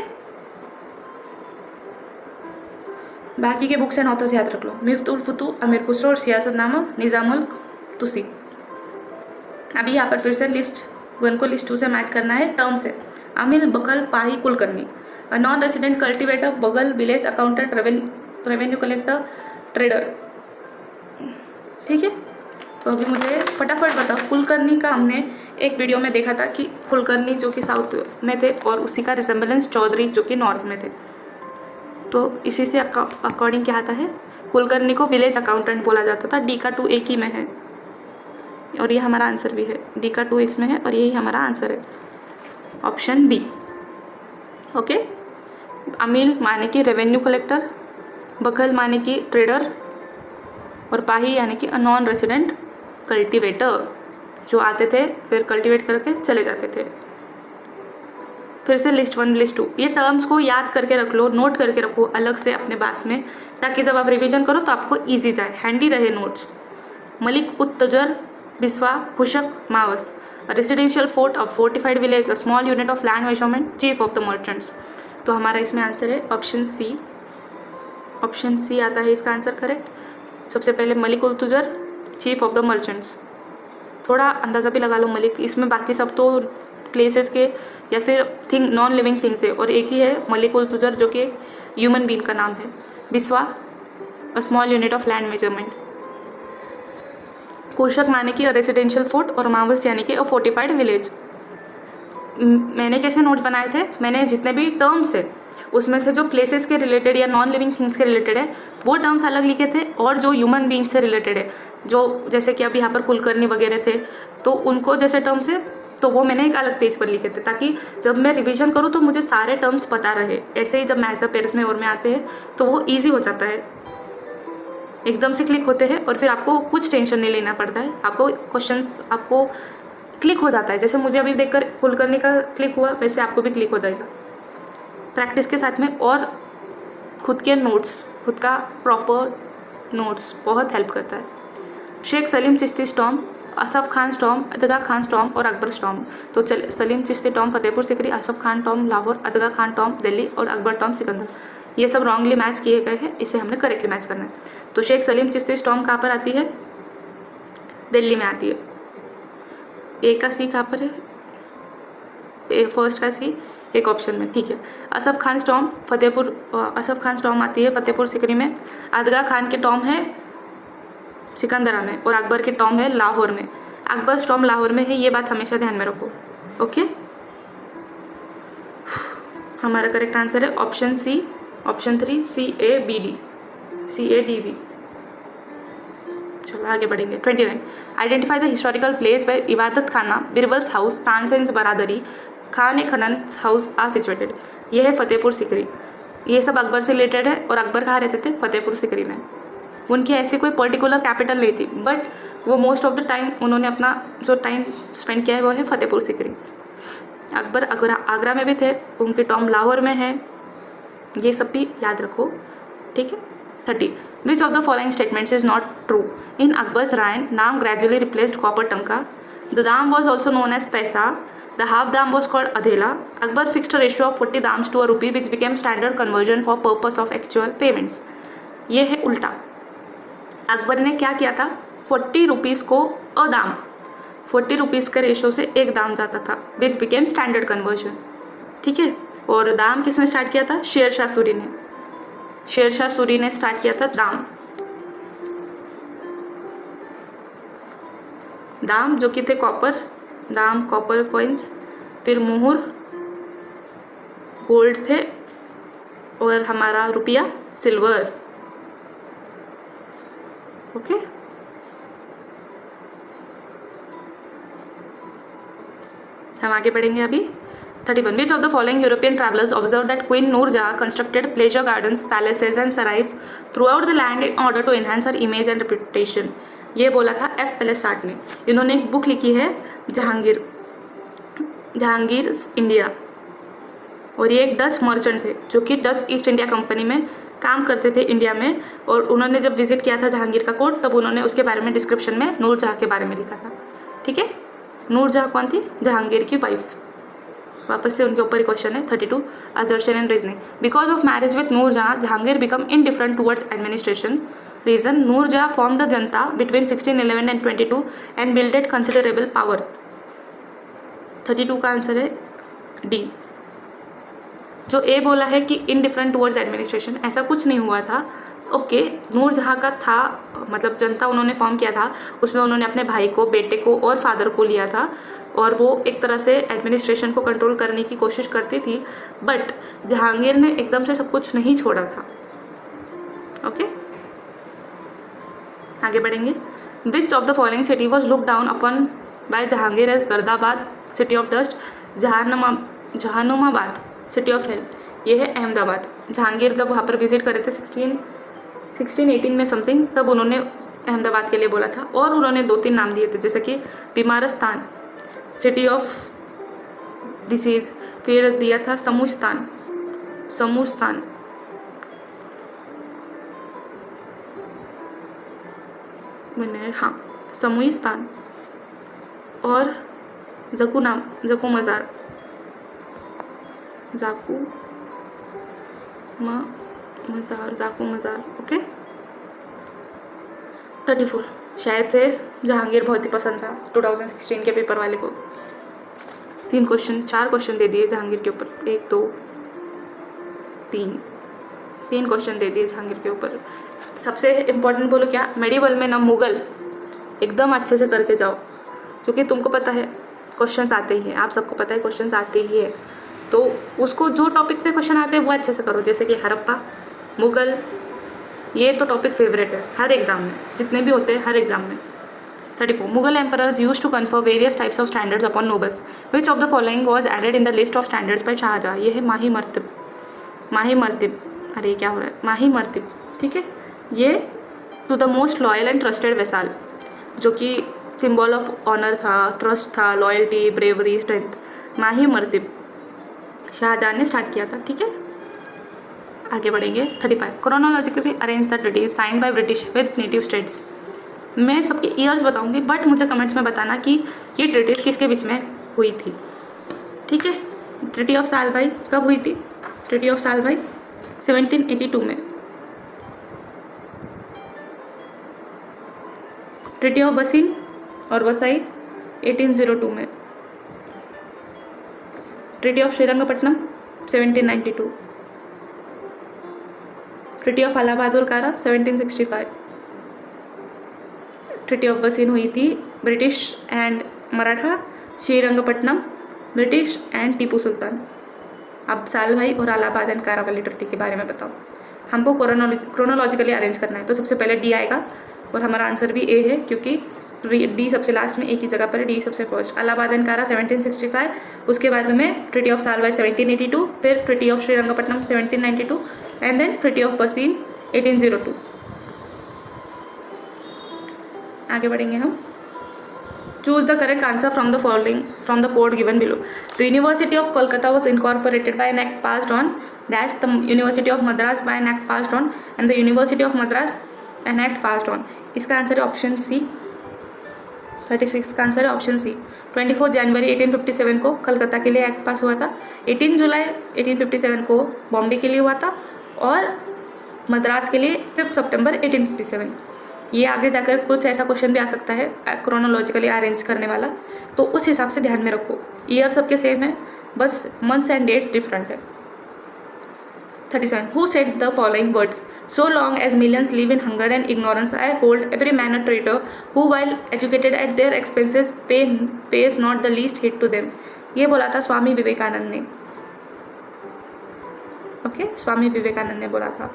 बाकी के बुक्स एंड ऑथर्स याद रख लो, मिफ्तुल फतह, अमीर खुसरो और सियासतनामा निज़ामुल तुसी। अभी यहाँ पर फिर से लिस्ट 1 को लिस्ट 2 से मैच करना है। टर्म्स है अमिल बकल पाही कुलकर्णी, नॉन रेसिडेंट कल्टिवेटर, बगल, village accountant, revenue collector, trader. ठीक है, तो अभी मुझे फटाफट बताओ, कुलकर्णी का हमने एक वीडियो में देखा था कि कुलकर्णी जो कि साउथ में थे और उसी का रिसेम्बलेंस चौधरी जो कि नॉर्थ में थे। तो इसी से अकॉर्डिंग क्या आता है, कुलकर्णी को विलेज अकाउंटेंट बोला जाता था। डी का 2 एक ही में है और ये हमारा आंसर भी है। डी का 2 इसमें है और यही हमारा आंसर है, ऑप्शन बी। ओके। अमील माने कि रेवेन्यू कलेक्टर, बघल माने कि ट्रेडर और पाही यानी कि नॉन रेसिडेंट कल्टिवेटर, जो आते थे फिर कल्टिवेट करके चले जाते थे। फिर से लिस्ट 1 लिस्ट 2, ये टर्म्स को याद करके रख लो, नोट करके रखो अलग से अपने पास में, ताकि जब आप रिवीजन करो तो आपको ईजी जाए, हैंडी रहे नोट्स। मलिक उत तजर, बिस्वा, खुशक, मावस, residential fort of fortified village, small unit of land measurement, chief of the merchants. तो हमारा इसमें आंसर है ऑप्शन सी। ऑप्शन सी आता है इसका आंसर करेक्ट। सबसे पहले मलिक उल तुजर, चीफ ऑफ द मर्चेंट्स। थोड़ा अंदाज़ा भी लगा लो मलिक, इसमें बाकी सब तो प्लेसेस के या फिर थिंग नॉन लिविंग थिंग्स है, और एक ही है मलिक उल तुजर जो कि ह्यूमन बीइंग का नाम है। Biswa, a small unit of land measurement. कोशक माने कि रेसिडेंशियल फोर्ट और मावस यानी कि अ फोर्टिफाइड विलेज। मैंने कैसे नोट्स बनाए थे, मैंने जितने भी टर्म्स है उसमें से जो प्लेसेस के रिलेटेड या नॉन लिविंग थिंग्स के रिलेटेड है वो टर्म्स अलग लिखे थे, और जो ह्यूमन बीइंग से रिलेटेड है, जो जैसे कि अब यहाँ पर कुलकर्णी वगैरह थे तो उनको जैसे टर्म्स है तो वो मैंने एक अलग पेज पर लिखे थे, ताकि जब मैं रिवीजन करूँ तो मुझे सारे टर्म्स पता रहे। ऐसे ही जब मैच द पेयर्स में और में आते हैं तो वो ईजी हो जाता है, एकदम से क्लिक होते हैं और फिर आपको कुछ टेंशन नहीं लेना पड़ता है, आपको क्वेश्चंस आपको क्लिक हो जाता है। जैसे मुझे अभी देखकर कुलकर्णी का क्लिक हुआ वैसे आपको भी क्लिक हो जाएगा। प्रैक्टिस के साथ में और खुद के नोट्स, खुद का प्रॉपर नोट्स बहुत हेल्प करता है। Sheikh Salim Chishti storm, Asaf Khan storm, Adham Khan storm और अकबर स्टॉर्म। तो Salim Chishti tomb Fatehpur Sikri, Asaf Khan tomb Lahore, Adham Khan tomb Delhi और अकबर टॉम सिकंदर। ये सब रॉन्गली मैच किए गए हैं, इसे हमने करेक्टली मैच करना है। तो शेख सलीम चिश्ती स्टॉर्म कहाँ पर आती है, दिल्ली में आती है। ए का सी कहाँ पर है, फर्स्ट का सी एक ऑप्शन में, ठीक है। असफ खान स्टॉर्म असफ खान स्टॉर्म आती है फतेहपुर सिकरी में। अदगा खान के टॉम है सिकंदरा में और अकबर के टॉम है लाहौर में। अकबर स्टॉर्म लाहौर में है, ये बात हमेशा ध्यान में रखो। ओके, हमारा करेक्ट आंसर है option C, option 3 CABD, CADB। चलो आगे बढ़ेंगे। 29, identify the historical place where Ibadat Khana, Birbal's house, Tansen's बरादरी, खान खनन हाउस आर सिचुएटेड। ये है फतेहपुर सिकरी। ये सब अकबर से रिलेटेड है और अकबर कहाँ रहते थे, फतेहपुर सिकरी में। उनकी ऐसी कोई पर्टिकुलर कैपिटल नहीं थी, बट वो मोस्ट ऑफ द टाइम उन्होंने अपना जो टाइम स्पेंड किया है वो है फतेहपुर सिकरी। अकबर आगरा में भी थे, उनके टॉम लाहौर में है, ये सब भी याद रखो, ठीक है। 30, which of the following statements is not true. In Akbar's reign, नाम gradually replaced copper tanka, the dam was also known as paisa, the half dam was called adhela, Akbar fixed a ratio of 40 dams to a rupee which became standard conversion for purpose of actual payments। ये है उल्टा। अकबर ने क्या किया था, 40 rupees को अदाम, 40 rupees के रेशो से एक दाम जाता था, विच बिकेम स्टैंडर्ड कन्वर्जन, ठीक है। और दाम किसने स्टार्ट किया था, शेरशाह सूरी ने। शेरशाह सूरी ने स्टार्ट किया था दाम जो कि थे कॉपर, दाम कॉपर कॉइन्स, फिर मुहर गोल्ड थे और हमारा रुपया सिल्वर। ओके, हम आगे बढ़ेंगे अभी। 31, which of the following European travellers observe that queen Nur Jahan constructed pleasure gardens, palaces and sarais throughout the land in order to enhance her image and reputation. ये बोला था F. पेलेसार्ट ने। इन्होंने एक बुक लिखी है जहांगीर इंडिया, और ये एक डच मर्चेंट थे जो कि डच ईस्ट इंडिया कंपनी में काम करते थे इंडिया में, और उन्होंने जब विजिट किया था जहांगीर का कोर्ट तब उन्होंने उसके बारे में डिस्क्रिप्शन में नूरजहाँ के बारे में लिखा था, ठीक है। नूरजहाँ कौन थी, जहांगीर की वाइफ। वापस से उनके ऊपर ही क्वेश्चन है। 32, assertion and reasoning. Because of marriage with Nur Jahan, Jahangir become indifferent towards administration. Reason, Nur Jahan form the junta between 1611 and 22 and builded considerable power. 32 का आंसर है डी। जो ए बोला है कि इनडिफरेंट टूवर्ड्स एडमिनिस्ट्रेशन, ऐसा कुछ नहीं हुआ था। ओके, नूरजहाँ का था, मतलब जनता उन्होंने फॉर्म किया था, उसमें उन्होंने अपने भाई को, बेटे को और फादर को लिया था और वो एक तरह से एडमिनिस्ट्रेशन को कंट्रोल करने की कोशिश करती थी, बट जहांगीर ने एकदम से सब कुछ नहीं छोड़ा था। ओके, आगे बढ़ेंगे। Which of the following city was look down upon by Jahangir as Gardabad city of dust, Jahannumabad city of hell. ये है अहमदाबाद। जहांगीर जब वहाँ पर विजिट करे थे 1618 में समथिंग, तब उन्होंने अहमदाबाद के लिए बोला था और उन्होंने 2-3 नाम दिए थे, जैसे कि बीमारस्तान सिटी ऑफ डिसीज़, फिर दिया था समूस्तान, हाँ समूहिस्तान, और जाकू मज़ार, ओके। 34, शायद से जहांगीर बहुत ही पसंद था 2016 के पेपर वाले को। 4 क्वेश्चन दे दिए जहांगीर के ऊपर, 1 2 3 क्वेश्चन दे दिए जहांगीर के ऊपर। सबसे इम्पोर्टेंट बोलो क्या, मेडिवल में ना मुगल एकदम अच्छे से करके जाओ, क्योंकि तुमको पता है क्वेश्चंस आते ही हैं, आप सबको पता है क्वेश्चंस आते ही है, तो उसको जो टॉपिक पे क्वेश्चन आते हैं वो अच्छे से करो, जैसे कि हड़प्पा, मुगल, ये तो टॉपिक फेवरेट है हर एग्जाम में, जितने भी होते हैं हर एग्जाम में। 34, Mughal emperors use to confer various types of standards upon nobles, which of the following was added in the list of standards by Shahjahan. ये है माही मर्तिब, अरे क्या हो रहा है, माही मर्तिब, ठीक है। ये to the most loyal and trusted vassal, जो कि सिंबल ऑफ ऑनर था, ट्रस्ट था, loyalty, bravery, strength. Mahi Maratib Shah Jahan ने स्टार्ट किया था, ठीक है। आगे बढ़ेंगे। 35, chronologically arrange the treaties signed by British with native states. मैं सबके ईयर्स बताऊंगी, बट मुझे कमेंट्स में बताना कि ये ट्रीटीज किसके बीच में हुई थी, ठीक है। ट्रीटी ऑफ सालभाई कब हुई थी? ट्रीटी ऑफ सालभाई 1782 में। ट्रीटी ऑफ बसीन और वसाई 1802 में। Treaty of Srirangapatnam 1792। Treaty of Allahabad और कारा 1765। ट्रीटी ऑफ बसीन हुई थी British and Maratha, Srirangapatnam British and Tipu Sultan. अब सालभाई और अलाहाबाद एंड कारा वाली ट्रीटी के बारे में बताओ। हमको क्रोनोलॉजिकली अरेंज करना है, तो सबसे पहले डी आएगा और हमारा आंसर भी ए है, क्योंकि डी सबसे लास्ट में, एक ही जगह पर डी सबसे फर्स्ट। अलाहाबाद एंड कारा 1765, उसके बाद में ट्रीटी ऑफ सालभाई 1782, फिर treaty of Srirangapatnam 1792 and then treaty of Bassein 1802। आगे बढ़ेंगे हम। Choose the correct answer from the following from the code given below. The university of Kolkata was incorporated by an act passed on dash the university of Madras by an act passed on and the university of Madras an act passed on. इसका answer है option C. 36 का answer है option सी। 24 जनवरी 1857 को कलकत्ता के लिए act पास हुआ था। 18 जुलाई 1857 को बॉम्बे के लिए हुआ था और मद्रास के लिए 5 सितंबर 1857। ये आगे जाकर कुछ ऐसा क्वेश्चन भी आ सकता है क्रोनोलॉजिकली अरेंज करने वाला, तो उस हिसाब से ध्यान में रखो। ईयर सबके सेम है, बस मंथ्स एंड डेट्स डिफरेंट है। 37, who said the following words, so long as millions live in hunger and ignorance, I hold every man a traitor who while educated at their expenses pays not the least heed to them। ये बोला था स्वामी विवेकानंद ने, okay, Swami Vivekananda ने बोला था,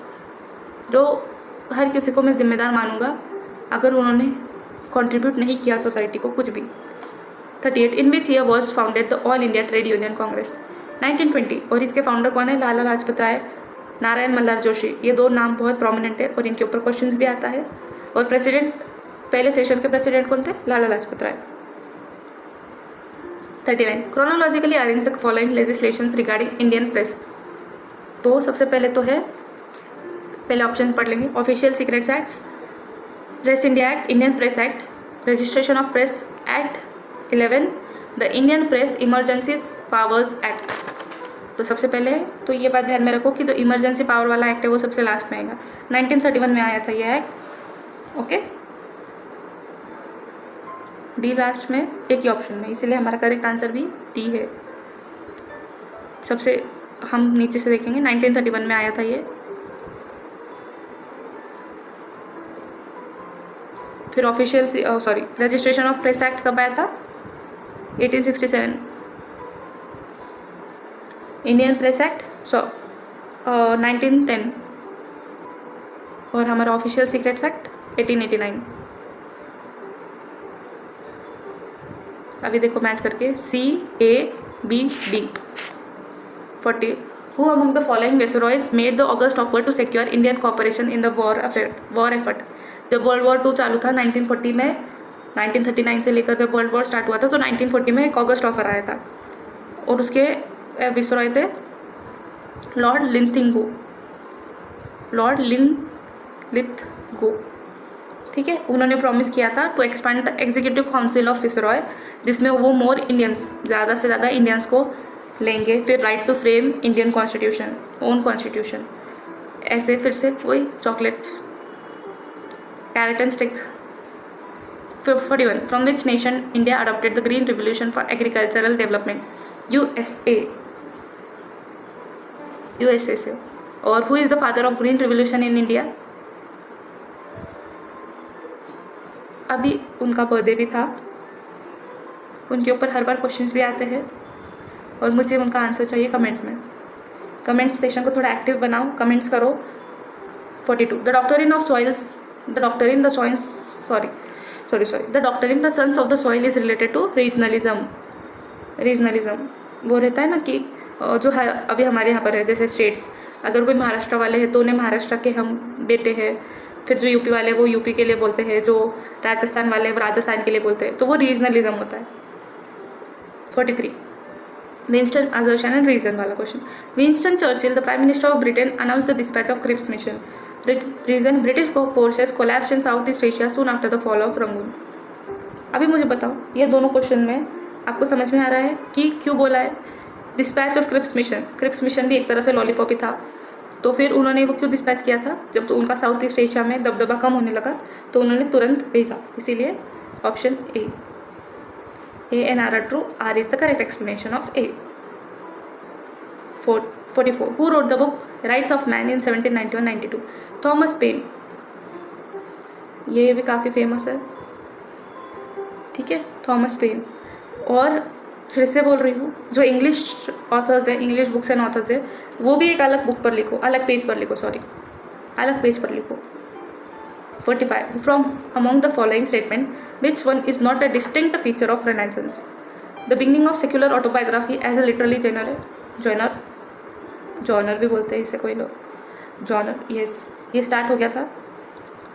जो हर किसी को मैं जिम्मेदार मानूंगा अगर उन्होंने कंट्रीब्यूट नहीं किया सोसाइटी को कुछ भी। 38, in which year was founded the all India trade union congress 1920, और इसके फाउंडर कौन है? लाला लाजपत राय, नारायण मल्हार जोशी। ये 2 नाम बहुत प्रोमिनेंट है और इनके ऊपर क्वेश्चंस भी आता है। और प्रेसिडेंट, पहले सेशन के प्रेसिडेंट कौन थे? Lala Lajpat Rai. 39, chronologically arrange the following legislations regarding Indian press. तो सबसे पहले तो है, पहले ऑप्शंस पढ़ लेंगे। Official secrets acts, press India act, Indian press act, registration of press act 11, the Indian press emergencies powers act. तो सबसे पहले तो ये बात ध्यान में रखो कि जो इमरजेंसी पावर वाला एक्ट है वो सबसे लास्ट में आएगा। 1931 में आया था ये एक्ट, ओके। डी लास्ट में, एक ही ऑप्शन में, इसीलिए हमारा करेक्ट आंसर भी डी है। सबसे हम नीचे से देखेंगे 1931 में आया था ये। फिर official registration of press act कब आया था? 1867। Indian press act 1910। और हमारा ऑफिशियल सीक्रेट्स एक्ट 1889। अभी देखो मैच करके CABD 40। Who among the following viceroys made the August offer to secure Indian cooperation in the war effort? जब वर्ल्ड वॉर 2 चालू था 1940 में, 1939 से लेकर जब वर्ल्ड वॉर स्टार्ट हुआ था तो 1940 में एक ऑगस्ट ऑफर आया था और उसके विसरॉय थे लॉर्ड लिथगो। ठीक है, उन्होंने प्रॉमिस किया था to expand the executive council of viceroy, जिसमें वो मोर इंडियंस, ज़्यादा से ज़्यादा इंडियंस को लेंगे। फिर right to frame Indian constitution, own constitution. ऐसे फिर से वही chocolate, carrot and stick. 41 from which nation India adopted the green revolution for agricultural development? USA से। और who is the father of green revolution in India? अभी उनका birthday भी था, उनके ऊपर हर बार क्वेश्चंस भी आते हैं और मुझे उनका आंसर चाहिए कमेंट में। कमेंट सेशन को थोड़ा एक्टिव बनाओ, कमेंट्स करो। 42 the doctrine the sons of the soil is related to regionalism. वो रहता है ना कि जो अभी हमारे यहाँ पर है, जैसे स्टेट्स, अगर कोई महाराष्ट्र वाले हैं तो उन्हें महाराष्ट्र के हम बेटे हैं, फिर जो यूपी वाले वो यूपी के लिए बोलते हैं, जो राजस्थान वाले वो राजस्थान के लिए बोलते हैं, तो वो रीजनलिज्म होता है। 43 विंस्टन असर्शन एंड रीजन वाला question. Winston Churchill the prime minister of Britain announce the dispatch of Cripps mission. Reason British forces collapsed in south east Asia soon after the fall of Rangoon. अभी मुझे बताओ ये दोनों question में आपको समझ में आ रहा है कि क्यों बोला है dispatch of Cripps mission? Cripps mission भी एक तरह से लॉलीपॉप ही था, तो फिर उन्होंने वो क्यों डिस्पैच किया था? जब तो उनका साउथ ईस्ट एशिया में दबदबा कम होने लगा तो उन्होंने तुरंत भेजा, इसीलिए option A and R are true. R is the correct explanation of A. 44 who wrote the book Rights of Man in 1791-92? Thomas pen. ये भी काफ़ी फेमस है, ठीक है, थॉमस पेन। और फिर से बोल रही हूँ, जो इंग्लिश ऑथर्स है, इंग्लिश बुक्स एंड ऑथर्स है, वो भी एक अलग बुक पर लिखो, अलग पेज पर लिखो, अलग पेज पर लिखो। 45 from among the following statement which one is not a distinctive feature of renaissance? The beginning of secular autobiography as a literally genre भी बोलते हैं इसे कोई लोग, जॉनर, यस, ये स्टार्ट हो गया था।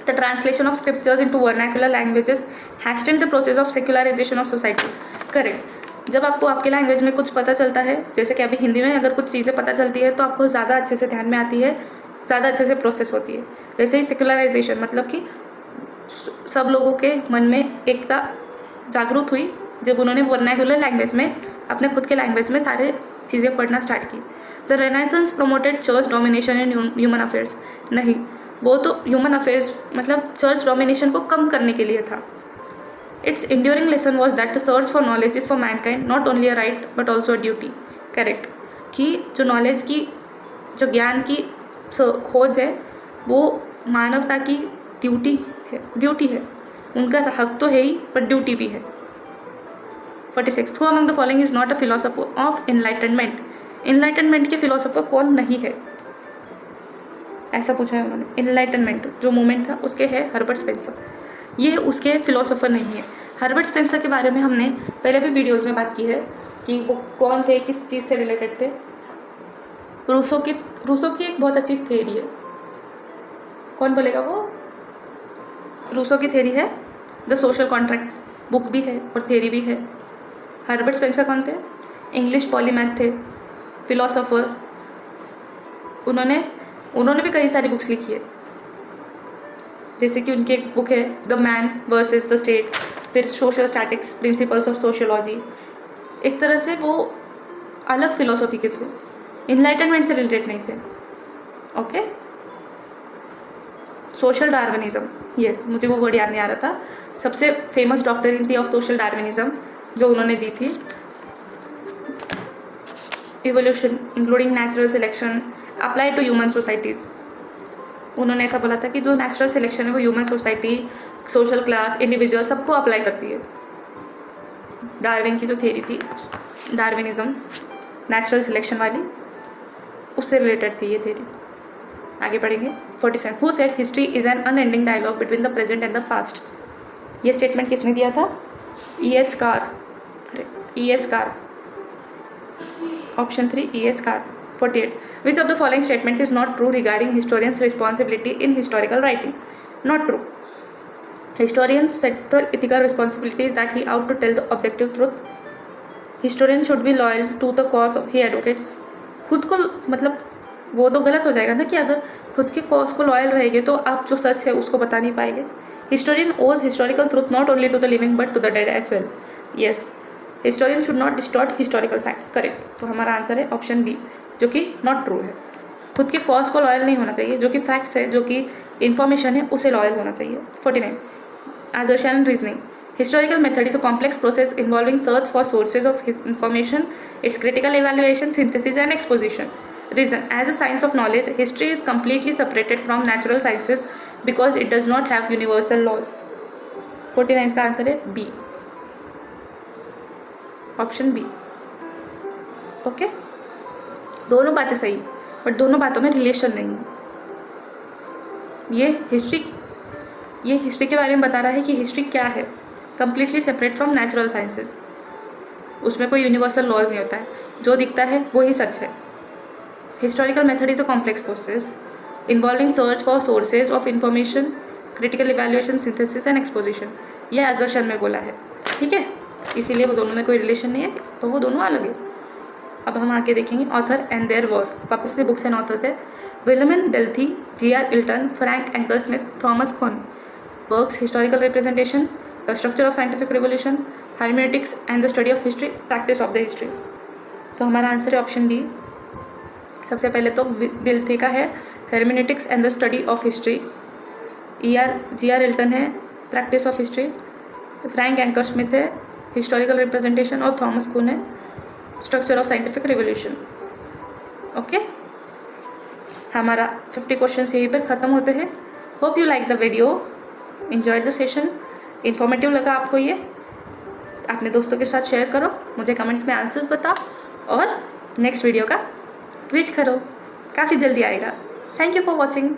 The translation of scriptures into vernacular languages has stemmed the process of secularisation of society. Correct. जब आपको आपके लैंग्वेज में कुछ पता चलता है, जैसे कि अभी हिंदी में अगर कुछ चीज़ें पता चलती है तो आपको ज़्यादा अच्छे से ध्यान में आती है, ज़्यादा अच्छे से प्रोसेस होती है। वैसे ही सेक्युलराइजेशन मतलब कि सब लोगों के मन में एकता जागरूक हुई जब उन्होंने वर्नाकुलर लैंग्वेज में, अपने खुद के लैंग्वेज में सारे चीज़ें पढ़ना स्टार्ट की। The renaissance promoted church domination in human affairs. नहीं, वो तो ह्यूमन अफेयर्स मतलब चर्च डोमिनेशन को कम करने के लिए था। It's enduring lesson was that the search for knowledge is for Mankind not only a right but also a duty. Correct, कि जो नॉलेज की, जो ज्ञान की खोज है वो मानवता की ड्यूटी है, उनका हक तो है ही पर ड्यूटी भी है। 46 who among the following is not a philosopher of enlightenment? Enlightenment के फिलोसोफर कौन नहीं है, ऐसा पूछा है उन्होंने। इनलाइटनमेंट जो मूवमेंट था उसके है हर्बर्ट स्पेंसर, ये उसके फिलोसोफर नहीं है। हर्बर्ट स्पेंसर के बारे में हमने पहले भी वीडियोज़ में बात की है कि वो कौन थे, किस चीज़ से रिलेटेड थे। रूसो की एक बहुत अच्छी थेरी है, कौन बोलेगा वो? रूसो की थेरी है द सोशल कॉन्ट्रैक्ट, बुक भी है और थेरी भी है। हर्बर्ट स्पेंसर कौन थे? इंग्लिश पॉलीमैथ थे, फिलोसोफर। उन्होंने भी कई सारी बुक्स लिखी है, जैसे कि उनकी एक बुक है the man versus the state, फिर social statics, principles of sociology. एक तरह से वो अलग फिलोसॉफी के थे, इनलाइटनमेंट से रिलेटेड नहीं थे। ओके, सोशल डार्विनिज्म, यस, मुझे वो वर्ड याद नहीं आ रहा था। सबसे फेमस डॉक्टरिन थी ऑफ सोशल डार्विनिज्म जो उन्होंने दी थी evolution including natural selection applied to human societies. उन्होंने ऐसा बोला था कि जो नेचुरल सिलेक्शन है वो human society, social class, individual सबको अप्लाई करती है. डार्विन की जो थ्योरी थी, डार्विनिज्म, नेचुरल सिलेक्शन वाली, उससे रिलेटेड थी ये थ्योरी. आगे पढ़ेंगे. 47. Who said history is an unending dialogue between the present and the past. ये स्टेटमेंट किसने दिया था? E.H. कार. अरे E.H. Carr. Option 3 E.H. Carr. 48. Which of the following statement is not true regarding historians' responsibility in historical writing? Not true. Historians' central ethical responsibility is that he ought to tell the objective truth. Historian should be loyal to the cause he advocates. खुद को मतलब वो तो गलत हो जाएगा ना कि अगर खुद के कॉज को लॉयल रहेंगे तो आप जो सच है उसको बता नहीं पाएंगे. Historian owes historical truth not only to the living but to the dead as well. Yes, historian should not distort historical facts. Correct. तो हमारा आंसर है ऑप्शन बी, जो कि नॉट ट्रू है. खुद के कॉज को लॉयल नहीं होना चाहिए, जो कि फैक्ट्स है, जो कि इन्फॉर्मेशन है, उसे लॉयल होना चाहिए. 49. assertion and reasoning. Historical method is a complex process involving search for sources of information, its critical evaluation, synthesis and exposition. Reason. As a science of knowledge, history is completely separated from natural sciences because it does not have universal laws. 49 का answer है B, option B. Okay, दोनों बातें सही, but दोनों बातों में relation नहीं. ये हिस्ट्री के बारे में बता रहा है कि हिस्ट्री क्या है, completely separate from natural sciences. उसमें कोई यूनिवर्सल लॉज नहीं होता है, जो दिखता है वो ही सच है. Historical method is a complex process involving search for sources of information, critical evaluation, synthesis and exposition. ये एजर्शन में बोला है, ठीक है, इसीलिए वो दोनों में कोई रिलेशन नहीं है, तो वो दोनों अलग है. अब हम आगे देखेंगे ऑथर एंड देयर वर्क. वापस से बुक्स एंड ऑथर्स है. William Dilthey, G.R. Elton, Frank Ankersmit, Thomas Kuhn. Works. Historical representation, the structure of scientific revolution, hermeneutics and the study of history, practice of the history. तो हमारा answer है option B. सबसे पहले तो डेल्थी का है hermeneutics and the study of history, G.R. Elton है practice of history, Frank Ankersmit है हिस्टोरिकल रिप्रेजेंटेशन और थॉमस कुन है structure of scientific revolution. Okay, हमारा 50 क्वेश्चन यहीं पर ख़त्म होते हैं. Hope you like the video, enjoyed the session. Informative लगा आपको ये, अपने दोस्तों के साथ शेयर करो, मुझे कमेंट्स में आंसर्स बताओ और नेक्स्ट वीडियो का वेट करो, काफ़ी जल्दी आएगा. Thank you for watching.